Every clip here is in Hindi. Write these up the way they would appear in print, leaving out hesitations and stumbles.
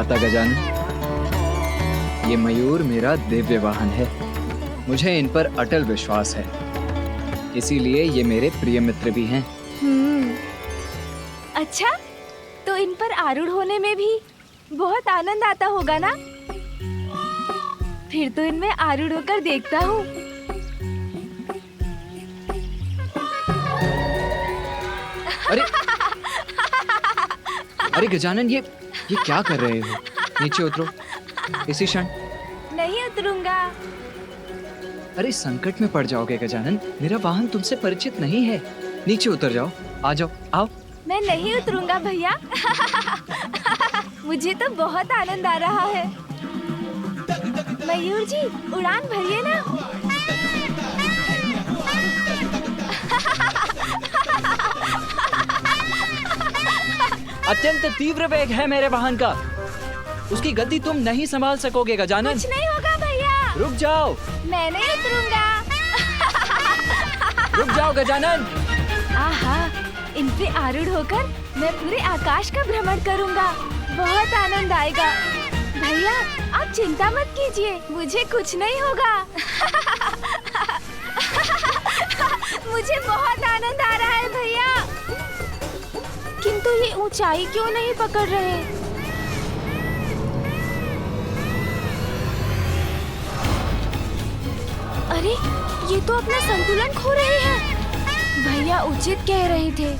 भ्राता गजानन। ये मयूर मेरा दिव्य वाहन है। मुझे इन पर अटल विश्वास है, इसीलिए ये मेरे प्रिय मित्र भी हैं। अच्छा, तो इन पर आरूढ़ होने में भी बहुत आनंद आता होगा ना? फिर तो इनमें आरूढ़ होकर देखता हूँ। अरे अरे गजानन, ये क्या कर रहे हो? नीचे उतरो इसी क्षण। नहीं उतरूंगा। अरे संकट में पड़ जाओगे गजानन, मेरा वाहन तुमसे परिचित नहीं है। नीचे उतर जाओ, आ जाओ, आओ। मैं नहीं उतरूंगा भैया। मुझे तो बहुत आनंद आ रहा है। मयूर जी, उड़ान भरिए ना। अत्यंत तीव्र वेग है मेरे वाहन का, उसकी गति तुम नहीं संभाल सकोगे गजानन। कुछ नहीं होगा भैया। रुक जाओ। मैं नहीं उतरूंगा। रुक जाओ गजानन। आहा, इन पे आरूढ़ होकर मैं पूरे आकाश का भ्रमण करूंगा। बहुत आनंद आएगा। भैया, आप चिंता मत कीजिए, मुझे कुछ नहीं होगा। मुझे बहुत आनंद आ रहा है भैया। किंतु ये ऊंचाई क्यों नहीं पकड़ रहे? अरे, ये तो अपना संतुलन खो रहे हैं। भैया उचित कह रहे थे,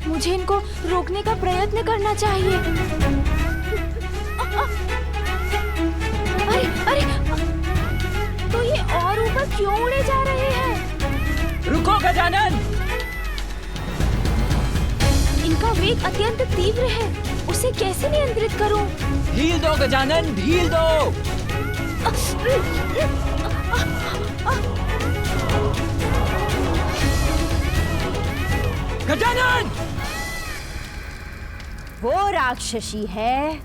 मुझे इनको रोकने का प्रयत्न करना चाहिए। अरे अरे, तो ये और ऊपर क्यों उड़े जा रहे हैं? रुको गजानन। इनका वेग अत्यंत तीव्र है, उसे कैसे नियंत्रित करूं? ढील दो गजानन, ढील दो। गजानन! वो राक्षसी है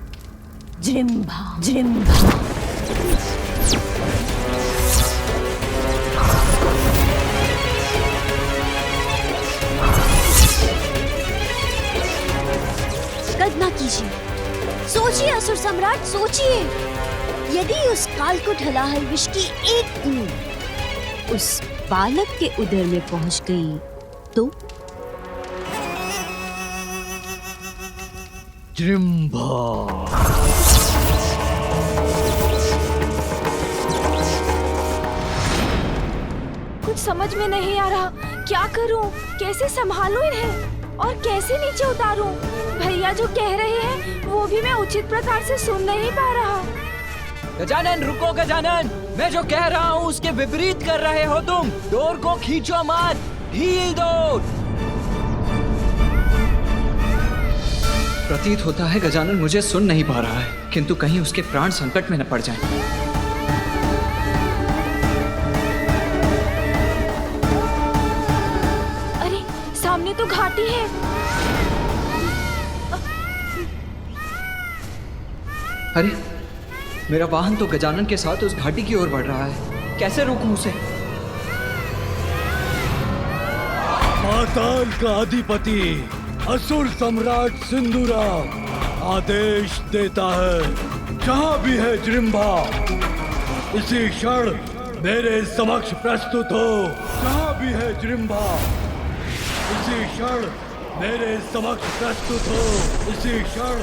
जृंभा। जृंभा कद ना कीजिए। सोचिए असुर सम्राट, सोचिए। यदि उस कालकुट हलाहल विष की एक बूंद उस बालक के उदर में पहुंच गई तो? जृंभा। कुछ समझ में नहीं आ रहा, क्या करूं? कैसे संभालूं इन्हें और कैसे नीचे उतारूं? भैया जो कह रहे हैं वो भी मैं उचित प्रकार से सुन नहीं पा रहा। गजानन रुको गजानन, मैं जो कह रहा हूँ उसके विपरीत कर रहे हो तुम। डोर को खींचो मत, ढील दो। प्रतीत होता है गजानन मुझे सुन नहीं पा रहा है, किंतु कहीं उसके प्राण संकट में न पड़ जाएं। अरे सामने तो घाटी है। अरे मेरा वाहन तो गजानन के साथ उस घाटी की ओर बढ़ रहा है, कैसे रोकूं उसे? पाताल का अधिपति असुर सम्राट सिंदूरा आदेश देता है, जहाँ भी है जृंभा इसी क्षण मेरे समक्ष प्रस्तुत हो। जहाँ भी है जृंभा इसी क्षण मेरे समक्ष प्रस्तुत हो। इसी क्षण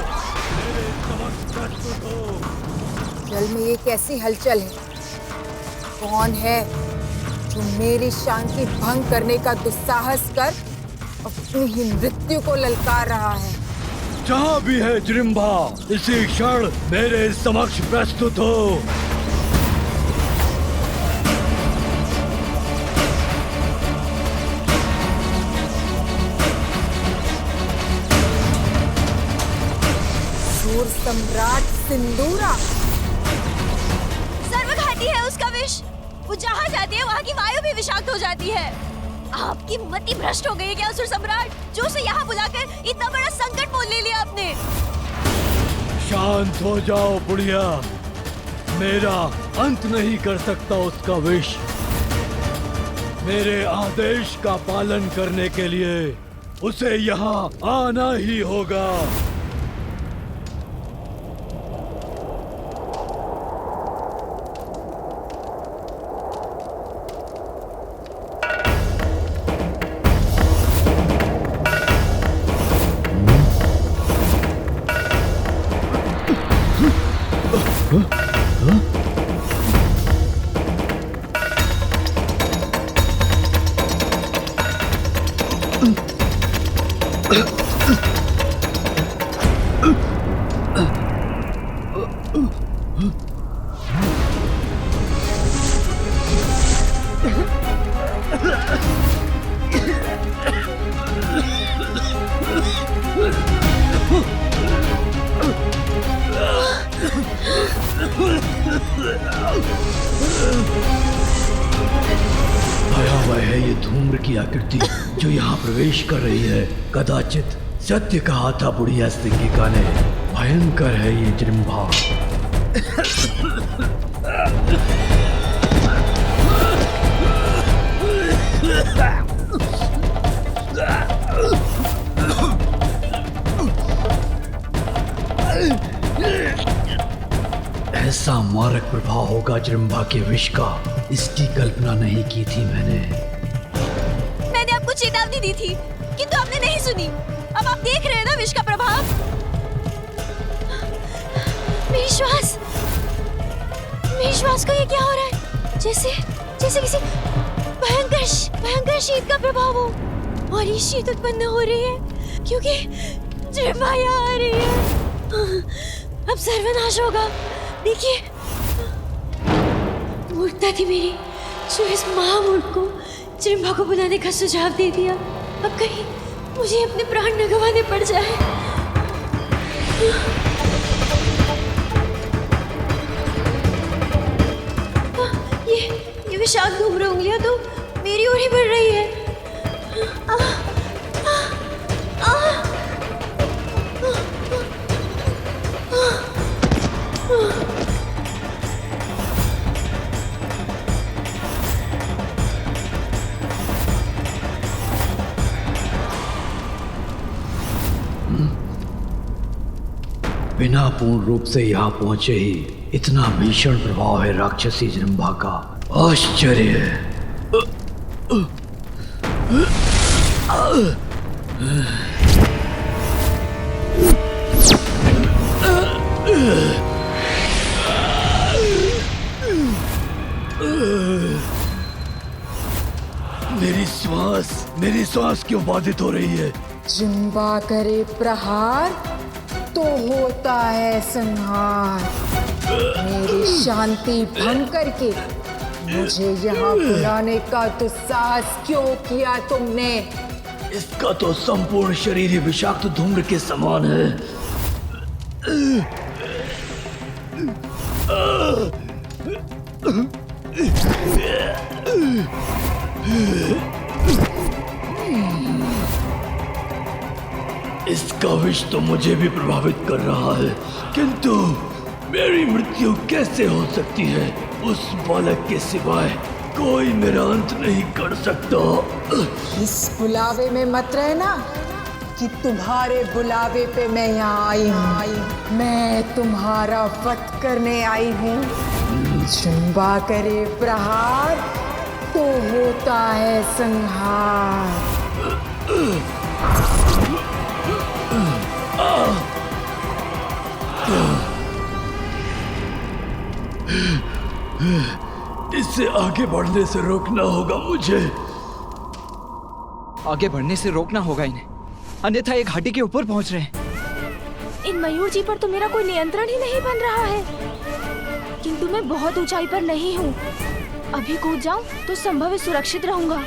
मेरे समक्ष प्रस्तुत हो। जल में ये कैसी हलचल है? कौन है जो मेरी शांति भंग करने का दुस्साहस कर अपनी ही मृत्यु को ललकार रहा है? जहाँ भी है जृंभा इसी क्षण मेरे समक्ष प्रस्तुत हो। असुर सम्राट सिंदूरा। सर्वघाती है उसका विष। वो जहाँ जाती है वहाँ की वायु भी विषाक्त हो जाती है। आपकी मति भ्रष्ट हो गई है क्या असुर सम्राट, जो उसे यहाँ बुलाकर इतना बड़ा संकट मोल ले लिया आपने? शांत हो जाओ बुढ़िया, मेरा अंत नहीं कर सकता उसका विष। मेरे आदेश का पालन करने के लिए उसे यहाँ आना ही होगा। भयावह है ये धूम्र की आकृति जो यहाँ प्रवेश कर रही है। कदाचित सत्य कहा था बुढ़िया सिंगिका ने। भयंकर है ये जृंभा। ऐसा मारक प्रभाव होगा जृंभा के विष का, इसकी कल्पना नहीं की थी मैंने आपको चेतावनी दी थी किंतु आपने नहीं सुनी। अब आप देख रहे हैं ना विष का प्रभाव। मेरी श्वास को ये क्या हो रहा है? जैसे किसी भयंकर शीत का प्रभाव हो। और ये शीत उत्पन्न हो रही है क्योंकि जृंभा यहाँ आ रही है। अब सर्वनाश होगा। देखिए, मूर्खता थी मेरी जो इस महामूर्ख को जृंभा को बुलाने का सुझाव दे दिया। अब कहीं मुझे अपने प्राण न गंवाने पड़ जाए। ये विषाक्त धूम्र उंगलियां तो मेरी ओर ही बढ़ रही है। बिना पूर्ण रूप से यहाँ पहुंचे ही इतना भीषण प्रभाव है राक्षसी जृंभा का। आश्चर्य है। मेरी श्वास क्यों बाधित हो रही है? जृंभा करे प्रहार तो होता है संहार। मेरी शांति भंग करके मुझे यहाँ बुलाने का दुस्साहस क्यों किया तुमने? इसका तो संपूर्ण शरीर ही विषाक्त धूम्र के समान है। इसका विष तो मुझे भी प्रभावित कर रहा है, किंतु मेरी मृत्यु कैसे हो सकती है? उस बालक के सिवाय कोई मेरा अंत नहीं कर सकता। इस बुलावे में मत रहना कि तुम्हारे बुलावे पे मैं यहाँ आई हूँ। मैं तुम्हारा वध करने आई हूँ। जृंभा करे प्रहार तो होता है संहार। इससे आगे बढ़ने से रोकना होगा मुझे। आगे बढ़ने से रोकना होगा इन्हें, अन्यथा एक घाटी के ऊपर पहुंच रहे हैं। इन मयूर जी पर तो मेरा कोई नियंत्रण ही नहीं बन रहा है, किंतु मैं बहुत ऊंचाई पर नहीं हूँ। अभी कूद जाऊं तो संभव है सुरक्षित रहूंगा।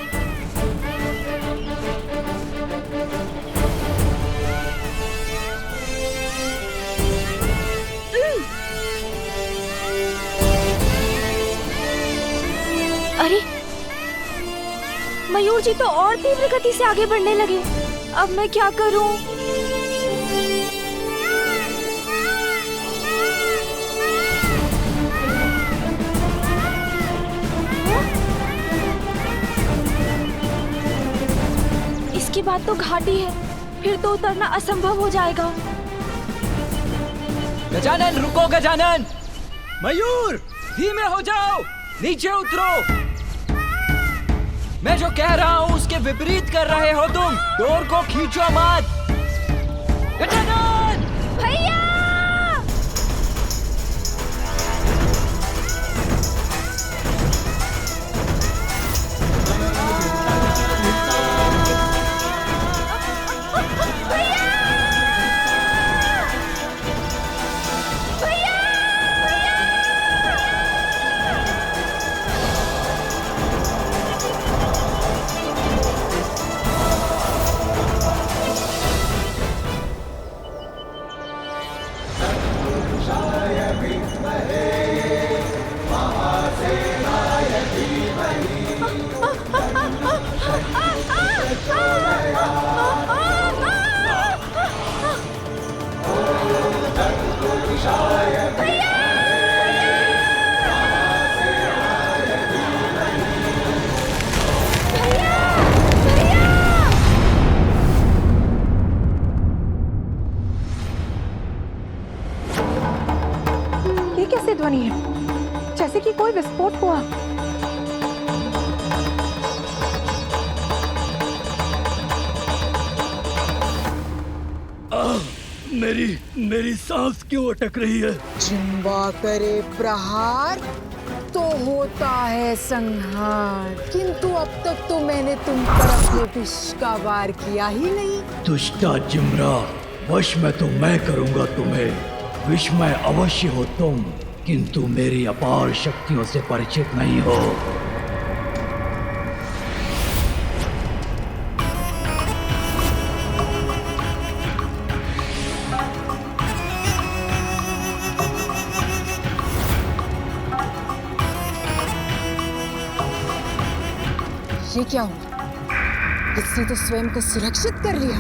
अरे मयूर जी तो और तीव्र गति से आगे बढ़ने लगे। अब मैं क्या करूं? इसके बाद तो घाटी है, फिर तो उतरना असंभव हो जाएगा। गजानन रुको, गजानन! मयूर धीमे हो जाओ, नीचे उतरो। मैं जो कह रहा हूँ उसके विपरीत कर रहे हो तुम। डोर को खींचो मत। गजानन! भैया! ध्वनि है, जैसे कि कोई विस्फोट हुआ। मेरी सांस क्यों अटक रही है? जिम्बा करे प्रहार तो होता है संहार, किंतु अब तक तो मैंने तुम पर अपने विष का वार किया ही नहीं। दुष्टा जिम्रा, वश में तो मैं करूंगा तुम्हें। विषमय अवश्य हो तुम, किंतु मेरी अपार शक्तियों से परिचित नहीं हो। ये क्या हुआ? इसने तो स्वयं को सुरक्षित कर लिया।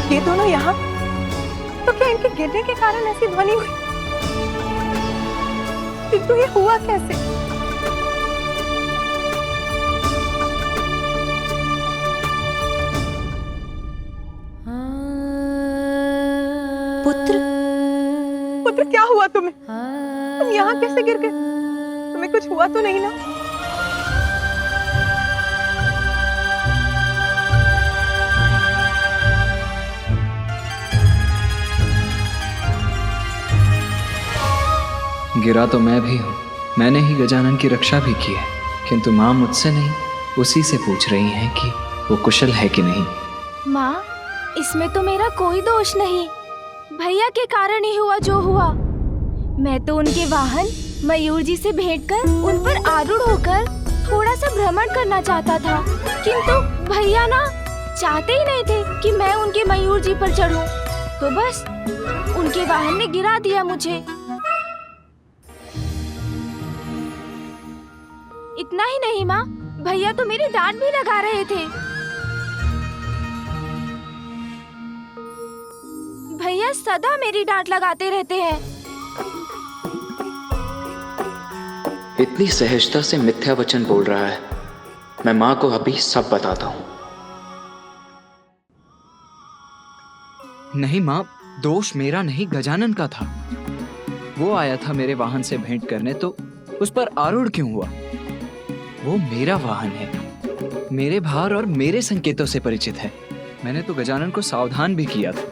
ये दोनों यहाँ, तो क्या इनके गिरने के कारण ऐसी ध्वनि हुई? किंतु ये हुआ कैसे? पुत्र क्या हुआ तुम्हें? तुम यहाँ कैसे गिर गए? तुम्हें कुछ हुआ तो नहीं ना? गिरा तो मैं भी हूँ, मैंने ही गजानन की रक्षा भी की है, किंतु माँ मुझसे नहीं उसी से पूछ रही हैं कि वो कुशल है कि नहीं। माँ, इसमें तो मेरा कोई दोष नहीं, भैया के कारण ही हुआ जो हुआ। मैं तो उनके वाहन मयूर जी से भेंट कर उन पर आरूढ़ होकर थोड़ा सा भ्रमण करना चाहता था, किंतु भैया ना चाहते ही नहीं थे कि मैं उनके मयूर जी पर चढ़ूं, तो बस उनके वाहन ने गिरा दिया मुझे। इतना ही नहीं माँ, भैया तो मेरी डांट भी लगा रहे थे। भैया सदा मेरी डांट लगाते रहते हैं। इतनी सहजता से मिथ्या वचन बोल रहा है। मैं माँ को अभी सब बताता हूँ। नहीं माँ, दोष मेरा नहीं गजानन का था। वो आया था मेरे वाहन से भेंट करने, तो उस पर आरूढ़ क्यों हुआ? वो मेरा वाहन है, मेरे भार और मेरे संकेतों से परिचित है। मैंने तो गजानन को सावधान भी किया था,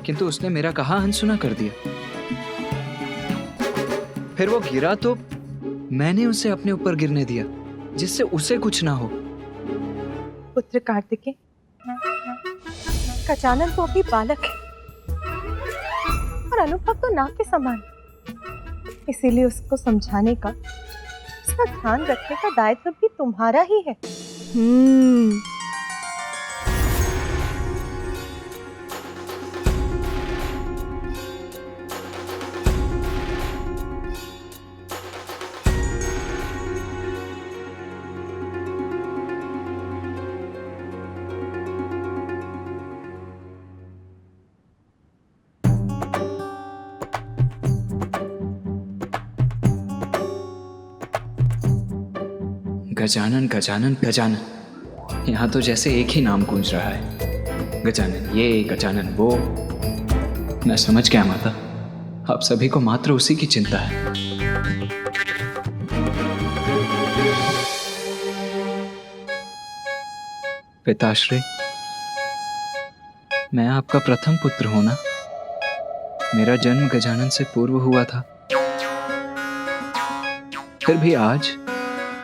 किंतु उसने मेरा कहा अनसुना कर दिया। फिर वो गिरा तो मैंने उसे अपने ऊपर गिरने दिया, जिससे उसे कुछ ना हो। पुत्र कार्तिकेय, गजानन तो अभी बालक है और अनुभव तो नाव के समान, इसीलिए उसको समझाने का, उसका ध्यान रखने का दायित्व भी तुम्हारा ही है। गजानन गजानन गजानन, यहाँ तो जैसे एक ही नाम गूंज रहा है। गजानन ये, गजानन वो। मैं समझ गया माता, आप सभी को मात्र उसी की चिंता है। पिताश्री, मैं आपका प्रथम पुत्र हूं ना। मेरा जन्म गजानन से पूर्व हुआ था, फिर भी आज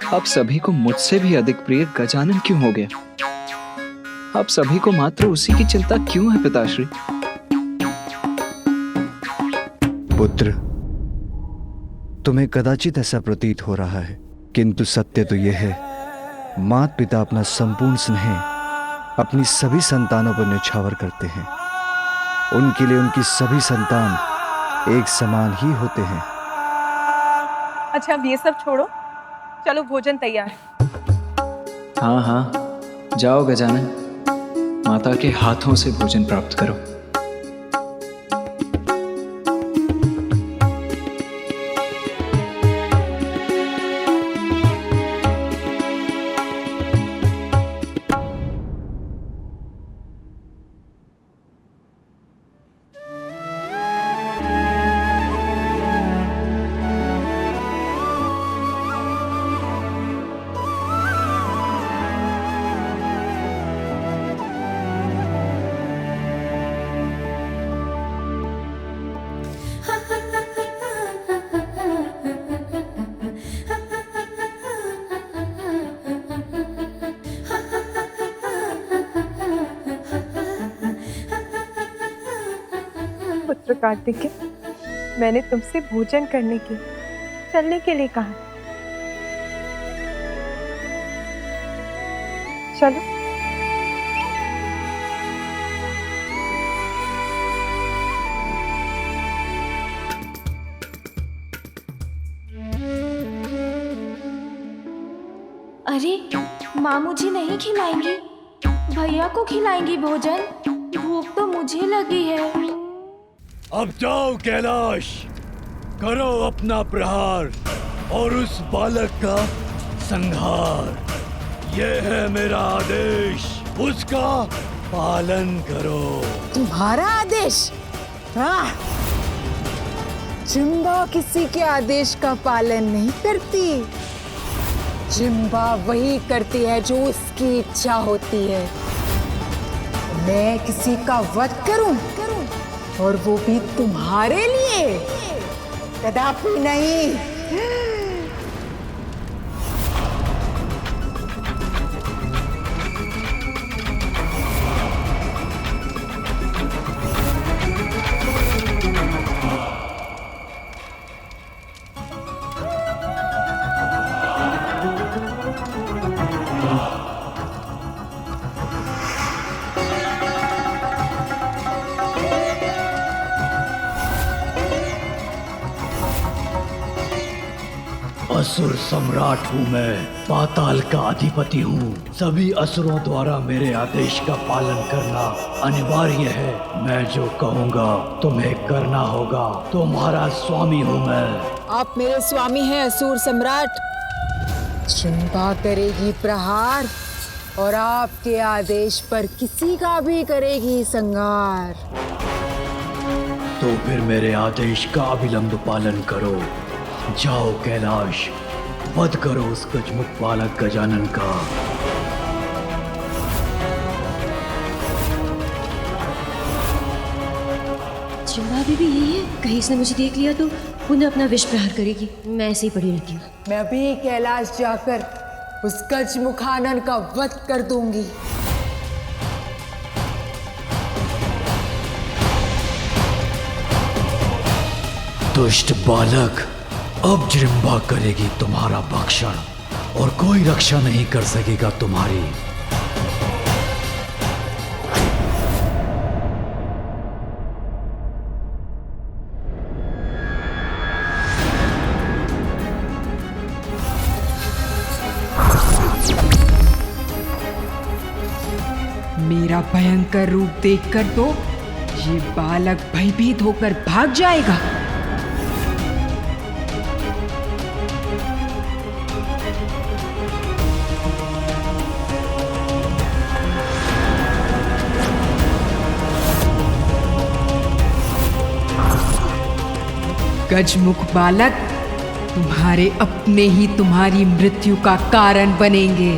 आप सभी को मुझसे भी अधिक प्रिय गजानन क्यों हो गया? आप सभी को मात्र उसी की चिंता क्यों है पिताश्री? पुत्र, तुम्हें कदाचित ऐसा प्रतीत हो रहा है, किंतु सत्य तो यह है, माता पिता अपना संपूर्ण स्नेह अपनी सभी संतानों पर न्यौछावर करते हैं। उनके लिए उनकी सभी संतान एक समान ही होते हैं। अच्छा, अब ये सब छोड़ो, चलो भोजन तैयार है। हाँ हाँ, जाओ गजानन, माता के हाथों से भोजन प्राप्त करो। पुत्र कार्तिकेय, मैंने तुमसे भोजन करने के, चलने के लिए कहा। चलो। अरे, माँ मुझे नहीं खिलाएंगी, भैया को खिलाएंगी भोजन। भूख तो मुझे लगी है। अब जाओ कैलाश, करो अपना प्रहार और उस बालक का संहार। यह है मेरा आदेश, उसका पालन करो। तुम्हारा आदेश? हाँ, जिम्बा किसी के आदेश का पालन नहीं करती। जिम्बा वही करती है जो उसकी इच्छा होती है। मैं किसी का वध करूं और वो भी तुम्हारे लिए? कदापि नहीं। असुर सम्राट हूँ मैं, पाताल का अधिपति हूँ। सभी असुरों द्वारा मेरे आदेश का पालन करना अनिवार्य है। मैं जो कहूँगा तुम्हें करना होगा। तुम्हारा स्वामी हूँ मैं। आप मेरे स्वामी हैं असुर सम्राट। जिम्बा करेगी प्रहार और आपके आदेश पर किसी का भी करेगी संहार। तो फिर मेरे आदेश का अविलंब पालन करो। जाओ कैलाश, वध करो उस गजमुख बालक गजानन का। जिम्बा भी यही है, कहीं इसने मुझे देख लिया तो पुनः अपना विष प्रहार करेगी। मैं ऐसे ही पड़ी रहती हूँ। मैं अभी कैलाश जाकर उस गजमुखानन का वध कर दूंगी। दुष्ट बालक, अब जिम्बा करेगी तुम्हारा भक्षण और कोई रक्षा नहीं कर सकेगा तुम्हारी। मेरा भयंकर रूप देखकर तो ये बालक भयभीत होकर भाग जाएगा। गजमुख बालक, तुम्हारे अपने ही तुम्हारी मृत्यु का कारण बनेंगे।